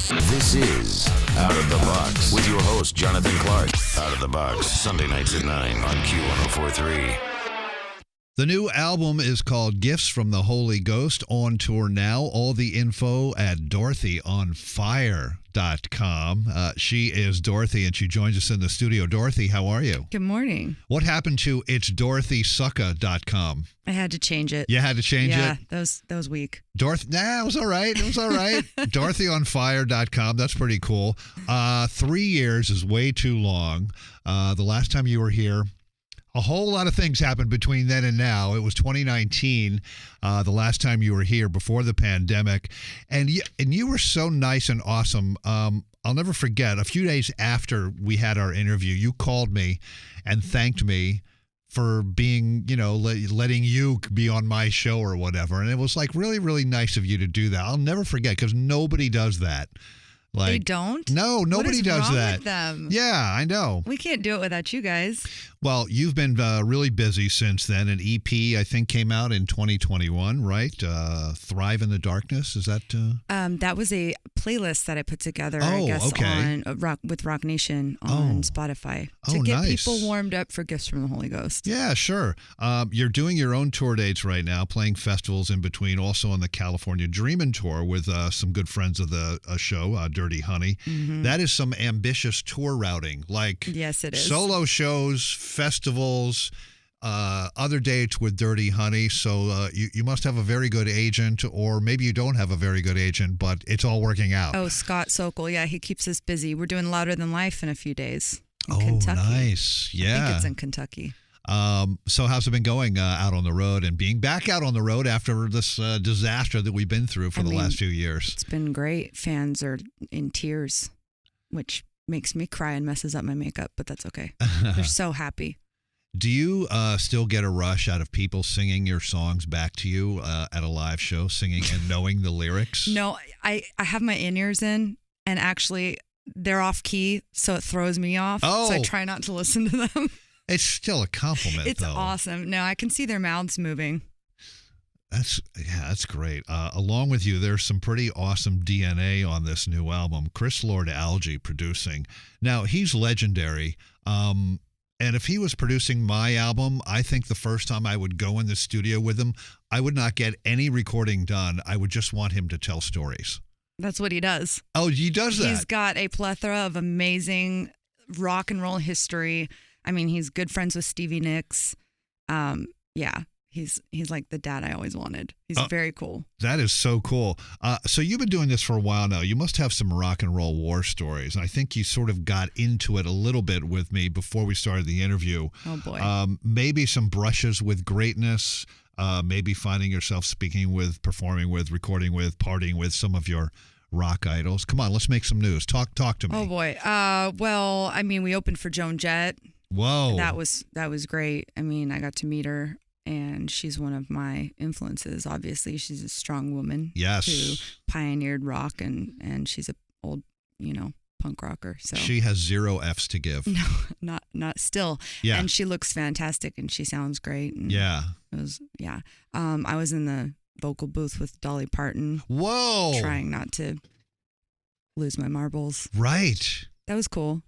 This is Out of the Box with your host, Jonathan Clark. Out of the Box, Sunday nights at 9 on Q1043. The new album is called Gifts from the Holy Ghost, on tour now. All the info at DorothyOnFire.com. She is Dorothy, and she joins us in the studio. Dorothy, how are you? Good morning. What happened to It'sDorothySucka.com? I had to change it. You had to change it? Yeah, that was weak. Dorothy, it was all right. It was all right. DorothyOnFire.com. That's pretty cool. 3 years is way too long. The last time you were here, a whole lot of things happened between then and now. It was 2019, the last time you were here before the pandemic. And you were so nice and awesome. I'll never forget, a few days after we had our interview, you called me and thanked me for being, letting you be on my show or whatever. And it was like really, really nice of you to do that. I'll never forget, because nobody does that. They don't? No, nobody does wrong that. With them? Yeah, I know. We can't do it without you guys. Well, you've been really busy since then. An EP, I think, came out in 2021, right? Thrive in the Darkness, is that? That was a playlist that I put together, okay. on with Rock Nation on Spotify to get people warmed up for Gifts from the Holy Ghost. Yeah, sure. You're doing your own tour dates right now, playing festivals in between, also on the California Dreamin' Tour with some good friends of the show, Dirty Honey. Mm-hmm. That is some ambitious tour routing. Yes, it is. Solo shows, festivals, other dates with Dirty Honey. So you must have a very good agent, or maybe you don't have a very good agent, but it's all working out. Oh, Scott Sokol. Yeah, he keeps us busy. We're doing Louder Than Life in a few days in Kentucky. Nice. Yeah. I think it's in Kentucky. So how's it been going out on the road and being back out on the road after this disaster that we've been through for the last few years? It's been great. Fans are in tears, which makes me cry and messes up my makeup, but that's okay. They're so happy. Do you still get a rush out of people singing your songs back to you at a live show, singing and knowing the lyrics? No, I have my in-ears in, and actually they're off key, so it throws me off. Oh. So I try not to listen to them. It's still a compliment, It's though. awesome. No, I can see their mouths moving. That's great. Along with you, there's some pretty awesome DNA on this new album. Chris Lord-Alge producing. Now, he's legendary. And if he was producing my album, I think the first time I would go in the studio with him, I would not get any recording done. I would just want him to tell stories. That's what he does. Oh, he does that? He's got a plethora of amazing rock and roll history. I mean, he's good friends with Stevie Nicks. He's like the dad I always wanted. He's very cool. That is so cool. So you've been doing this for a while now. You must have some rock and roll war stories. I think you sort of got into it a little bit with me before we started the interview. Oh, boy. Maybe some brushes with greatness, maybe finding yourself speaking with, performing with, recording with, partying with some of your rock idols. Come on, let's make some news. Talk to me. Oh, boy. Well, I mean, we opened for Joan Jett. Whoa. That was great. I mean, I got to meet her, and she's one of my influences. Obviously, she's a strong woman. Yes. Who pioneered rock, and she's a old, punk rocker. So she has 0 F's to give. No, not still. Yeah. And she looks fantastic, and she sounds great. And yeah. It was I was in the vocal booth with Dolly Parton. Whoa. Trying not to lose my marbles. Right. That was cool.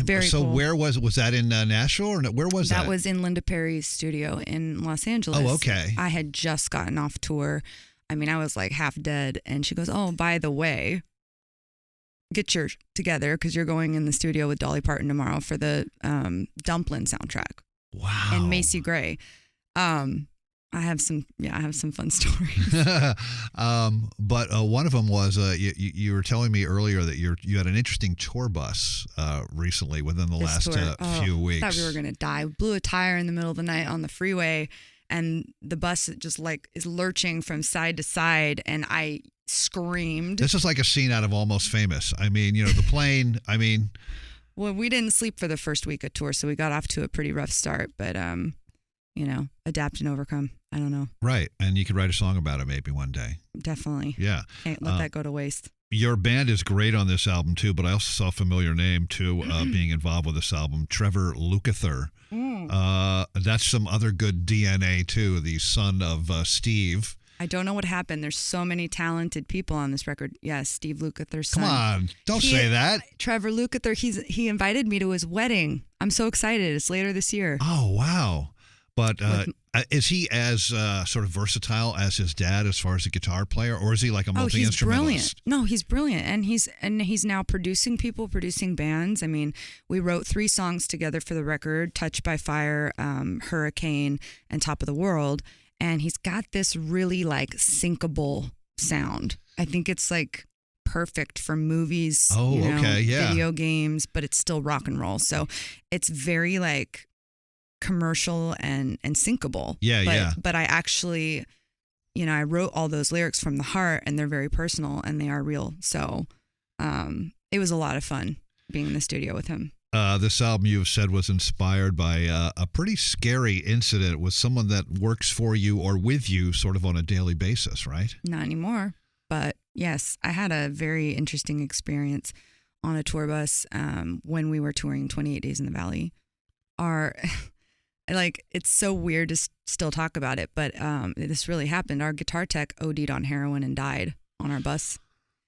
Very cool. Where was that in Nashville, or where was that? That was in Linda Perry's studio in Los Angeles. Oh, okay. I had just gotten off tour. I mean, I was like half dead, and she goes, "Oh, by the way, get your together because you're going in the studio with Dolly Parton tomorrow for the Dumplin' soundtrack." Wow. And Macy Gray. I have some fun stories. But one of them was you were telling me earlier that you had an interesting tour bus recently within the last few weeks. I thought we were gonna die. Blew a tire in the middle of the night on the freeway, and the bus just is lurching from side to side, and I screamed. This is like a scene out of Almost Famous. I mean, the plane. I mean, well, we didn't sleep for the first week of tour, so we got off to a pretty rough start, but adapt and overcome. I don't know. Right. And you could write a song about it maybe one day. Definitely. Yeah. Can't let that go to waste. Your band is great on this album, too, but I also saw a familiar name, too, being involved with this album, Trevor Lukather. That's some other good DNA, too, the son of Steve. I don't know what happened. There's so many talented people on this record. Yeah, Steve Lukather's son. Come on, don't say that. Trevor Lukather, he invited me to his wedding. I'm so excited. It's later this year. Oh, wow. But is he as sort of versatile as his dad as far as a guitar player, or is he like a multi-instrumentalist? He's brilliant. No, he's brilliant, and he's now producing bands. I mean, we wrote 3 songs together for the record: "Touched by Fire," "Hurricane," and "Top of the World." And he's got this really like syncable sound. I think it's like perfect for movies, video games, but it's still rock and roll. So it's very like commercial and syncable. But I actually, I wrote all those lyrics from the heart, and they're very personal and they are real. So it was a lot of fun being in the studio with him. This album, you've said, was inspired by a pretty scary incident with someone that works for you or with you sort of on a daily basis, right? Not anymore. But yes, I had a very interesting experience on a tour bus when we were touring 28 Days in the Valley. It's so weird to still talk about it, but this really happened. Our guitar tech OD'd on heroin and died on our bus.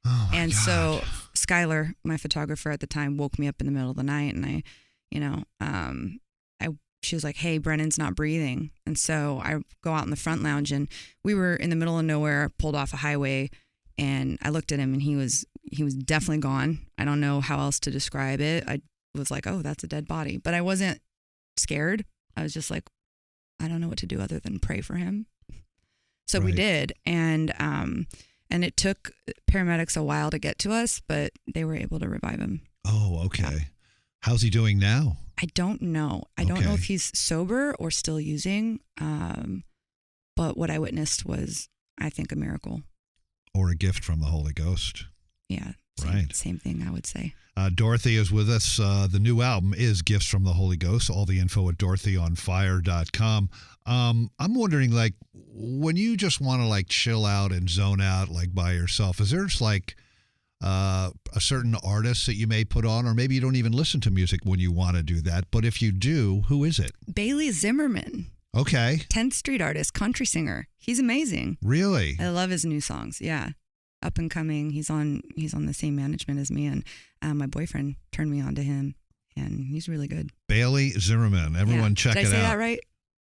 Oh my and God. So Skylar, my photographer at the time, woke me up in the middle of the night, and she was like, "Hey, Brennan's not breathing." And so I go out in the front lounge, and we were in the middle of nowhere, pulled off a highway, and I looked at him, and he was definitely gone. I don't know how else to describe it. I was like, "Oh, that's a dead body," but I wasn't scared. I was just like, I don't know what to do other than pray for him. So we did, and it took paramedics a while to get to us, but they were able to revive him. Oh, okay. Yeah. How's he doing now? I don't know. I don't know if he's sober or still using, but what I witnessed was, I think, a miracle. Or a gift from the Holy Ghost. Yeah. Same thing, I would say. Dorothy is with us. The new album is Gifts from the Holy Ghost. All the info at dorothyonfire.com. I'm wondering, like, when you just want to, like, chill out and zone out, like, by yourself, is there just, like, a certain artist that you may put on, or maybe you don't even listen to music when you want to do that, but if you do, who is it? Bailey Zimmerman. Okay. 10th Street artist, country singer. He's amazing. Really? I love his new songs. Yeah. Up and coming. He's on the same management as me, and my boyfriend turned me on to him, and he's really good. Bailey Zimmerman. Everyone check it out. Did I say that right?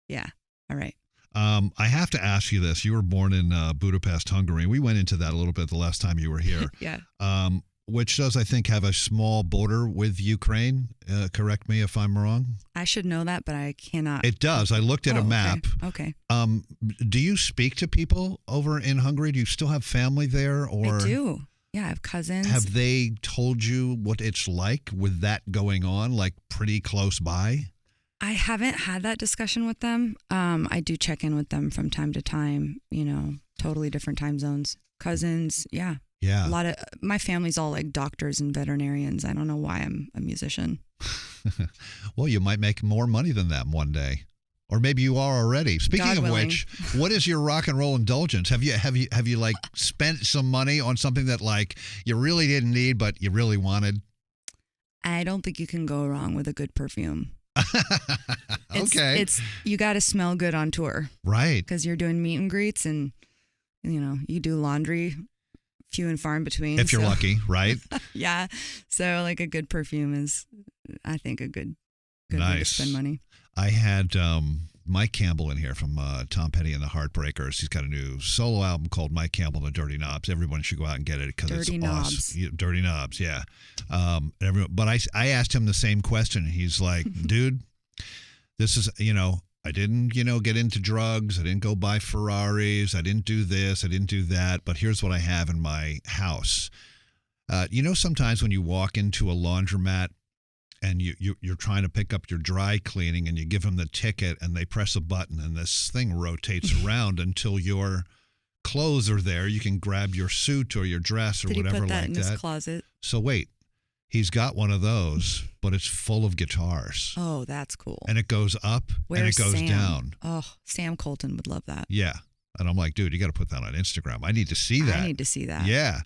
Yeah. All right. I have to ask you this. You were born in Budapest, Hungary. We went into that a little bit the last time you were here. Yeah. Which does, I think, have a small border with Ukraine. Correct me if I'm wrong. I should know that, but I cannot. It does. I looked at a map. Okay. Do you speak to people over in Hungary? Do you still have family there? Or I do. Yeah, I have cousins. Have they told you what it's like with that going on, like pretty close by? I haven't had that discussion with them. I do check in with them from time to time, totally different time zones. Cousins, yeah. Yeah. A lot of my family's all like doctors and veterinarians. I don't know why I'm a musician. Well, you might make more money than them one day. Or maybe you are already. Speaking God of willing. which, what is your rock and roll indulgence? Have you like spent some money on something that like you really didn't need but you really wanted? I don't think you can go wrong with a good perfume. Okay. You got to smell good on tour. Right. Because you're doing meet and greets, and you do laundry few and far in between. If you're lucky, right? Yeah. So like a good perfume is, I think, a good way to spend money. I had Mike Campbell in here from Tom Petty and the Heartbreakers. He's got a new solo album called Mike Campbell and the Dirty Knobs. Everyone should go out and get it because it's awesome. Dirty Knobs, yeah. But I asked him the same question. He's like, dude, this is, I didn't, get into drugs. I didn't go buy Ferraris. I didn't do this. I didn't do that. But here's what I have in my house. Sometimes when you walk into a laundromat and you're trying to pick up your dry cleaning and you give them the ticket and they press a button and this thing rotates around until your clothes are there. You can grab your suit or your dress or whatever like that. Did he put that in his closet? So wait. He's got one of those, but it's full of guitars. Oh, that's cool. And it goes up and it goes down. Oh, Sam Colton would love that. Yeah. And I'm like, dude, you got to put that on Instagram. I need to see that. I need to see that. Yeah.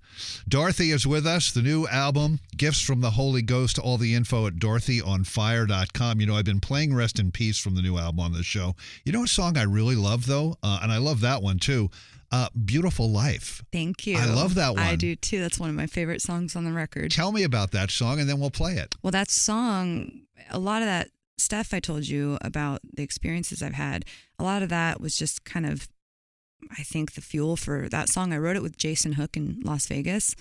Dorothy is with us. The new album, Gifts from the Holy Ghost. All the info at dorothyonfire.com. You know, I've been playing Rest in Peace from the new album on this show. You know a song I really love, though? And I love that one, too. Beautiful Life. Thank you. I love that one. I do, too. That's one of my favorite songs on the record. Tell me about that song, and then we'll play it. Well, that song, a lot of that stuff I told you about the experiences I've had, a lot of that was just kind of, I think, the fuel for that song. I wrote it with Jason Hook in Las Vegas.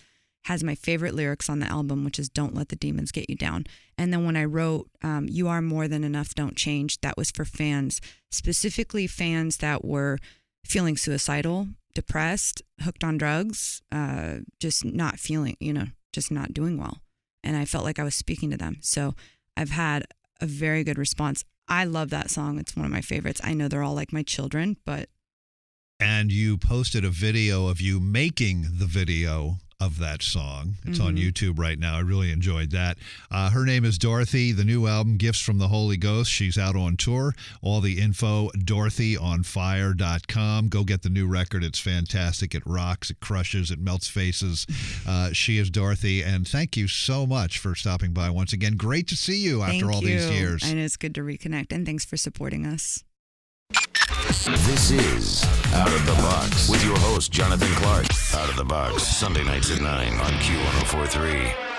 Has my favorite lyrics on the album, which is "Don't let the demons get you down." And then when I wrote "You Are More Than Enough, Don't Change," that was for fans, specifically fans that were feeling suicidal, depressed, hooked on drugs, just not feeling, just not doing well. And I felt like I was speaking to them. So I've had a very good response. I love that song. It's one of my favorites. I know they're all like my children, but. And you posted a video of you making the video of that song. It's on YouTube right now. I really enjoyed that. Her name is Dorothy. The new album, Gifts from the Holy Ghost. She's out on tour. All the info, dorothyonfire.com. Go get the new record. It's fantastic. It rocks. It crushes. It melts faces. She is Dorothy. And thank you so much for stopping by once again. Great to see you after all these years. And it's good to reconnect. And thanks for supporting us. This is Out of the Box with your host, Jonathan Clark. Out of the Box, Sunday nights at 9 on Q1043.